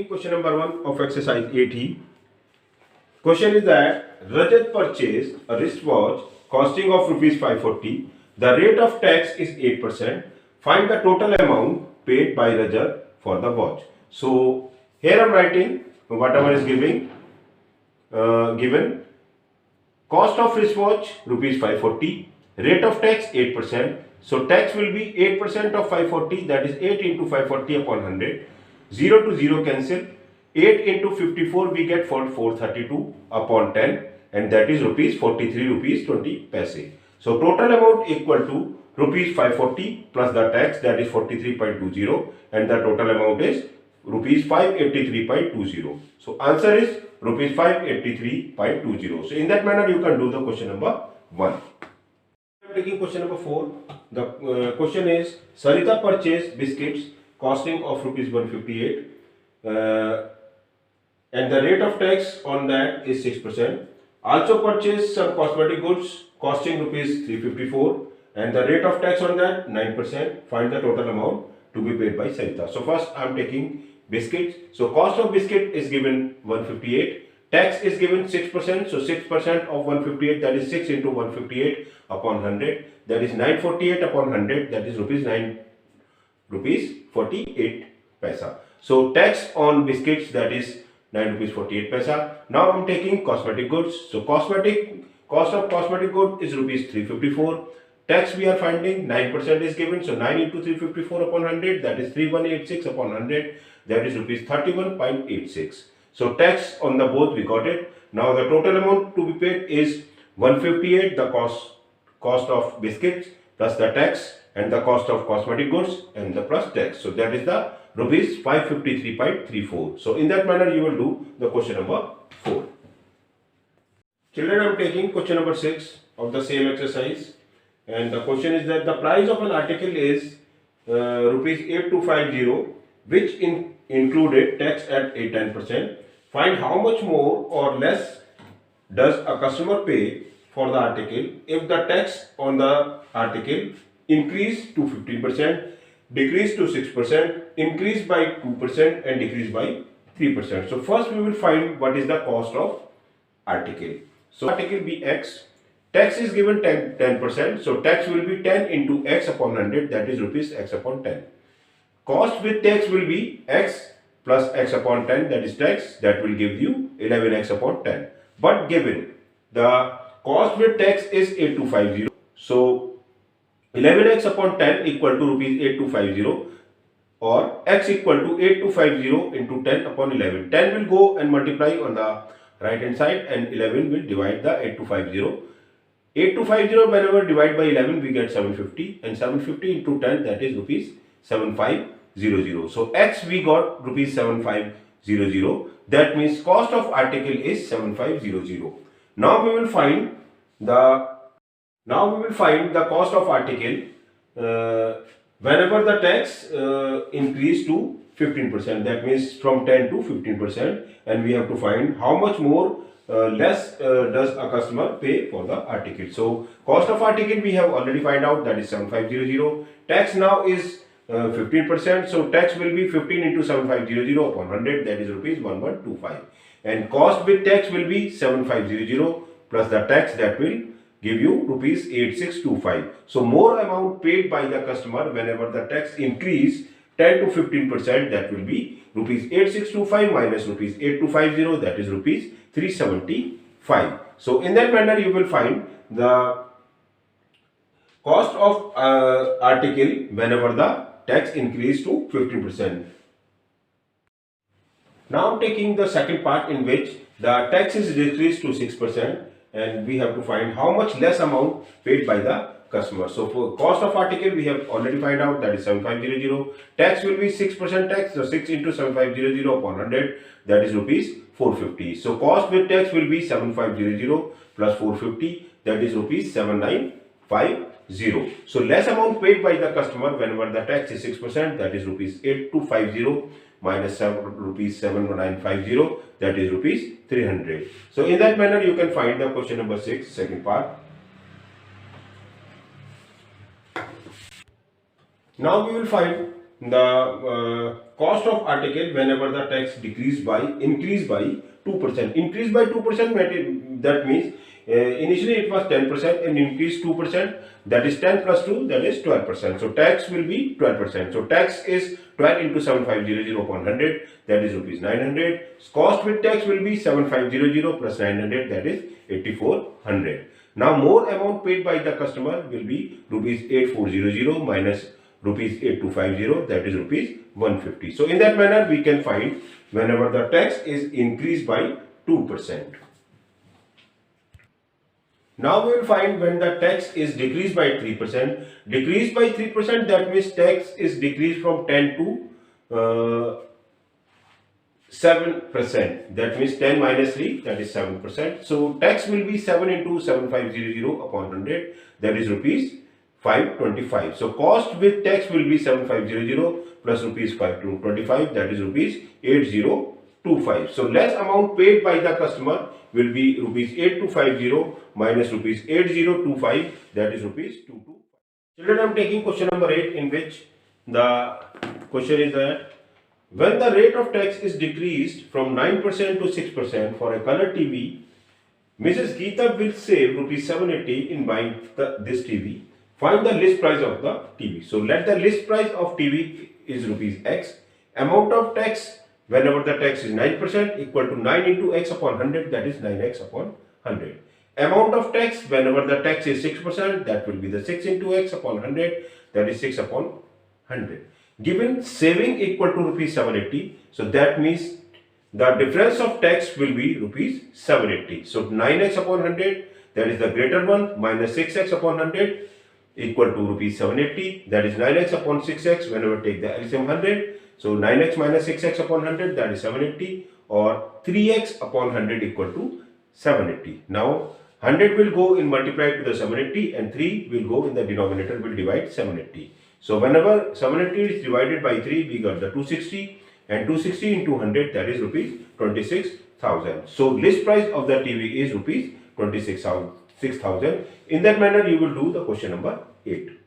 question number 1 of exercise 80. Question is that Rajat purchased a wristwatch costing of rupees 540. The rate of tax is 8%. Find the total amount paid by Rajat for the watch. So here I am writing whatever is given. Cost of wristwatch rupees 540. Rate of tax 8%. So tax will be 8% of 540, that is 8 into 540 upon 100. 0 to 0 cancel. 8 into 54 we get for 432 upon 10, and that is rupees 43 rupees 20 paise. So total amount equal to rupees 540 plus the tax, that is 43.20, and the total amount is rupees 583.20. So answer is rupees 583.20. So in that manner you can do the question number 1. I am taking question number 4. The question is Sarita purchased biscuits costing of rupees 158. And the rate of tax on that is 6%. Also purchased some cosmetic goods costing rupees 354, and the rate of tax on that 9%. Find the total amount to be paid by Sarita. So first I am taking biscuits. So cost of biscuit is given 158. Tax is given 6%. So 6% of 158, that is 6 into 158 upon 100. That is 948 upon 100. That is rupees 48 paisa. So tax on biscuits, that is 9 rupees 48 paisa. Now I am taking cosmetic goods. So cost of cosmetic good is rupees 354. Tax we are finding 9% is given. So 9 into 354 upon 100, that is 3186 upon 100. That is rupees 31.86. So tax on the both we got it. Now the total amount to be paid is 158, the cost of biscuits plus the tax, and the cost of cosmetic goods and the plus tax. So that is the rupees 553.34. So in that manner you will do the question number 4. Children, I am taking question number 6 of the same exercise, and the question is that the price of an article is rupees 8250, which included tax at 10%. Find how much more or less does a customer pay for the article if the tax on the article increase to 15%, decrease to 6%, increase by 2%, and decrease by 3%. So first we will find what is the cost of article. So article be X, tax is given 10%, so tax will be 10 into X upon 100, that is rupees X upon 10. Cost with tax will be X plus X upon 10, that is tax, that will give you 11X upon 10. But given the cost with tax is 8250, so 11x upon 10 equal to rupees 8250, or x equal to 8250 into 10 upon 11. 10 will go and multiply on the right hand side, and 11 will divide the 8250. 8250 whenever divide by 11 we get 750, and 750 into 10, that is rupees 7500. So x we got rupees 7500. That means cost of article is 7500. Now we will find the cost of article whenever the tax increase to 15%, that means from 10 to 15%, and we have to find how much more less does a customer pay for the article. So cost of article we have already find out, that is 7500. Tax now is 15%, so tax will be 15 into 7500 upon 100, that is rupees 1125, and cost with tax will be 7500 plus the tax, that will give you rupees 8625. So more amount paid by the customer whenever the tax increase 10 to 15%, that will be rupees 8625 minus rupees 8250, that is rupees 375. So in that manner you will find the cost of article whenever the tax increase to 15%. Now I am taking the second part in which the tax is decreased to 6%, and we have to find how much less amount paid by the customer. So for cost of article we have already find out, that is 7500. Tax will be 6% tax, so 6 into 7500 upon 100, that is rupees 450. So cost with tax will be 7500 plus 450, that is rupees 7950. So less amount paid by the customer whenever the tax is 6%, that is rupees 8250 minus rupees 7950, that is rupees 300. So in that manner you can find the question number 6, second part. Now we will find the cost of article whenever the tax increase by 2%. Increase by 2%, that means initially it was 10% and increased 2%, that is 10 plus 2, that is 12%. So tax will be 12%. So tax is 12 into 7500 upon 100, that is rupees 900. Cost with tax will be 7500 plus 900, that is 8400. Now more amount paid by the customer will be rupees 8400 minus rupees 8250, that is rupees 150. So in that manner we can find whenever the tax is increased by 2%. Now we will find when the tax is decreased by 3%. Decreased by 3%, that means tax is decreased from 10 to 7%. That means 10 minus 3, that is 7%. So tax will be 7 into 7500 upon 100, that is rupees 525. So cost with tax will be 7500 plus rupees 525, that is rupees 8025. So less amount paid by the customer will be rupees 8250 minus rupees 8025, that is rupees 225. Children, I am taking question number 8, in which the question is that when the rate of tax is decreased from 9% to 6% for a color TV, Mrs. Geeta will save rupees 780 in buying this TV. Find the list price of the TV. So let the list price of TV is rupees X. Amount of tax whenever the tax is 9% equal to 9 into X upon 100, that is 9X upon 100. Amount of tax whenever the tax is 6%, that will be the 6 into X upon 100, that is 6 upon 100. Given saving equal to rupees 780, so that means the difference of tax will be rupees 780. So 9x upon 100, that is the greater one, minus 6x upon 100 equal to rupees 780, that is 9x upon 6x whenever take the LCM 100. So 9x minus 6x upon 100, that is 780, or 3x upon 100 equal to 780. Now 100 will go in multiply to the 780 and 3 will go in the denominator, will divide 780. So whenever 780 is divided by 3, we got the 260, and 260 into 100, that is rupees 26,000. So list price of the TV is rupees 26,000. In that manner you will do the question number 8.